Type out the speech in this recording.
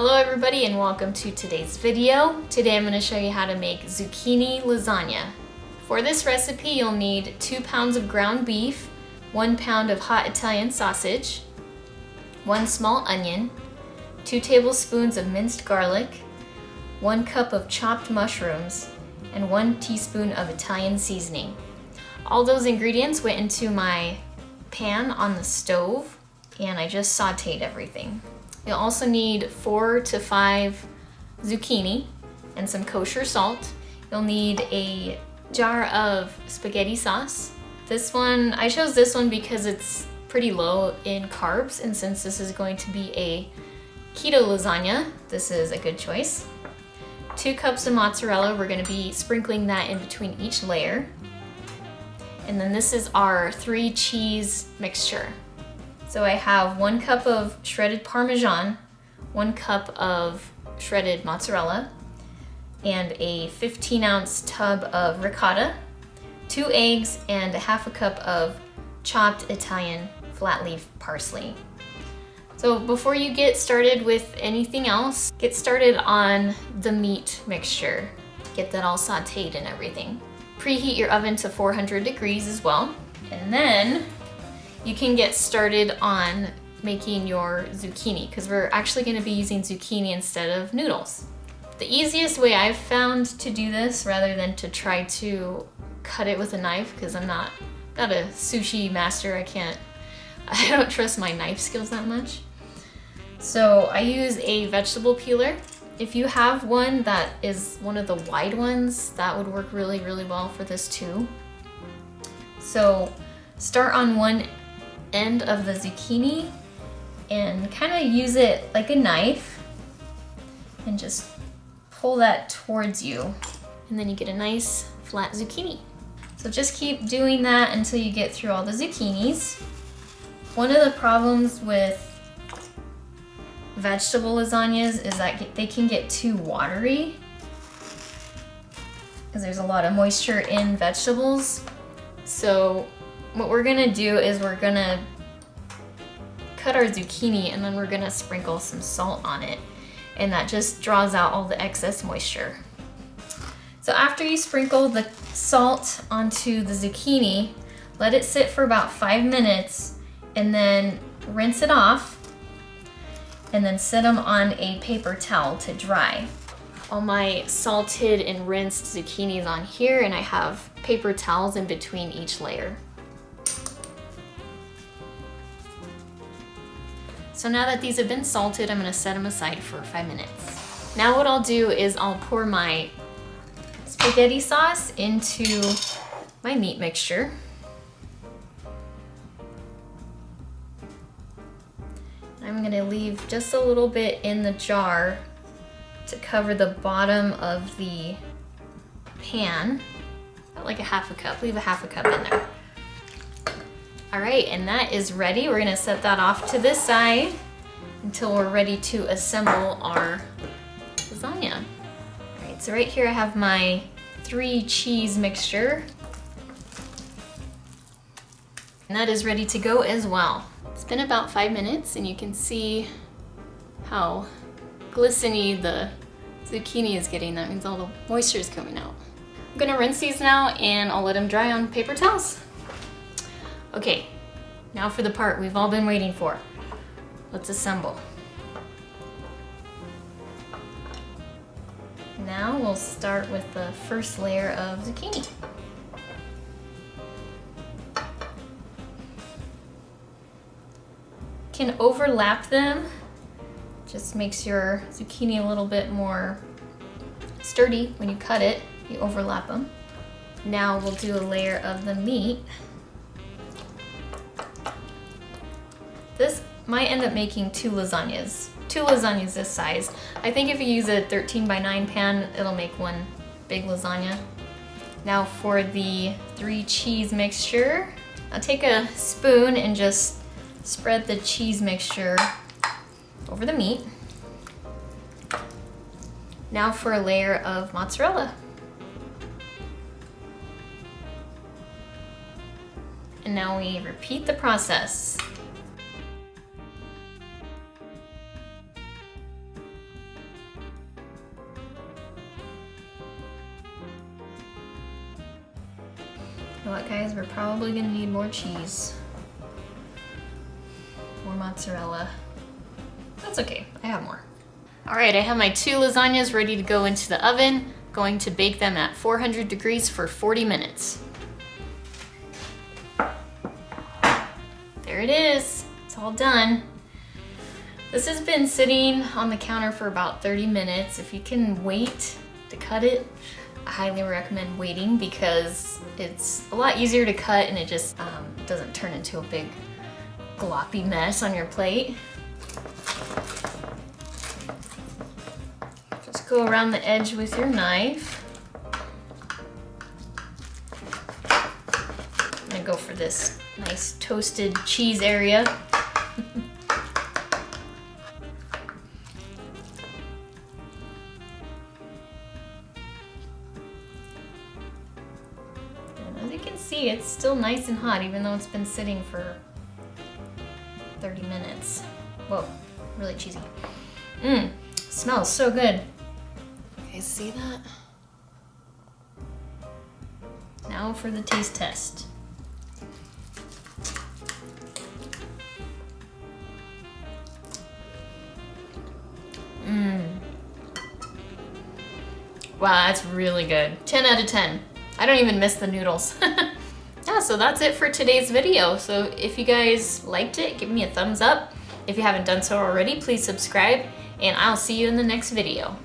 Hello everybody and welcome to today's video. Today I'm going to show you how to make zucchini lasagna. For this recipe you'll need 2 pounds of ground beef, 1 pound of hot Italian sausage, 1 small onion, 2 tablespoons of minced garlic, 1 cup of chopped mushrooms, and 1 teaspoon of Italian seasoning. All those ingredients went into my pan on the stove and I just sauteed everything. You'll also need 4 to 5 zucchini and some kosher salt. You'll need a jar of spaghetti sauce. I chose this one because it's pretty low in carbs, and since this is going to be a keto lasagna, this is a good choice. 2 cups of mozzarella, we're going to be sprinkling that in between each layer. And then this is our 3 cheese mixture. So I have 1 cup of shredded Parmesan, 1 cup of shredded mozzarella, and a 15-ounce tub of ricotta, 2 eggs, and a half a cup of chopped Italian flat leaf parsley. So before you get started with anything else, get started on the meat mixture. Get that all sauteed and everything. Preheat your oven to 400 degrees as well. And then you can get started on making your zucchini, because we're actually going to be using zucchini instead of noodles. The easiest way I've found to do this, rather than to try to cut it with a knife, because I'm not a sushi master, I don't trust my knife skills that much. So I use a vegetable peeler. If you have one that is one of the wide ones, that would work really, really well for this too. So start on one end of the zucchini and kind of use it like a knife and just pull that towards you, and then you get a nice flat zucchini. So just keep doing that until you get through all the zucchinis. One of the problems with vegetable lasagnas is that they can get too watery because there's a lot of moisture in vegetables. So what we're gonna do is we're gonna cut our zucchini and then we're gonna sprinkle some salt on it, and that just draws out all the excess moisture. So after you sprinkle the salt onto the zucchini, let it sit for about 5 minutes and then rinse it off, and then set them on a paper towel to dry. All my salted and rinsed zucchinis on here, and I have paper towels in between each layer. So now that these have been salted, I'm gonna set them aside for 5 minutes. Now what I'll do is I'll pour my spaghetti sauce into my meat mixture. I'm gonna leave just a little bit in the jar to cover the bottom of the pan. About like a half a cup, leave a half a cup in there. All right, and that is ready. We're gonna set that off to this side until we're ready to assemble our lasagna. All right, so right here I have my 3 cheese mixture, and that is ready to go as well. It's been about 5 minutes and you can see how glistening the zucchini is getting. That means all the moisture is coming out. I'm gonna rinse these now and I'll let them dry on paper towels. Okay, now for the part we've all been waiting for. Let's assemble. Now we'll start with the first layer of zucchini. Can overlap them. Just makes your zucchini a little bit more sturdy when you cut it. You overlap them. Now we'll do a layer of the meat. This might end up making 2 lasagnas. 2 lasagnas this size. I think if you use a 13x9 pan, it'll make 1 big lasagna. Now for the 3 cheese mixture, I'll take a spoon and just spread the cheese mixture over the meat. Now for a layer of mozzarella. And now we repeat the process. You know what, guys? We're probably gonna need more cheese. More mozzarella. That's okay, I have more. All right, I have my 2 lasagnas ready to go into the oven. Going to bake them at 400 degrees for 40 minutes. There it is, it's all done. This has been sitting on the counter for about 30 minutes. If you can wait to cut it, I highly recommend waiting because it's a lot easier to cut and it just doesn't turn into a big gloppy mess on your plate. Just go around the edge with your knife. I'm gonna go for this nice toasted cheese area. And as you can see, it's still nice and hot even though it's been sitting for 30 minutes. Whoa, really cheesy. Smells so good. You guys see that? Now for the taste test. Wow, that's really good. 10 out of 10. I don't even miss the noodles. Yeah, so that's it for today's video. So if you guys liked it, give me a thumbs up. If you haven't done so already, please subscribe, and I'll see you in the next video.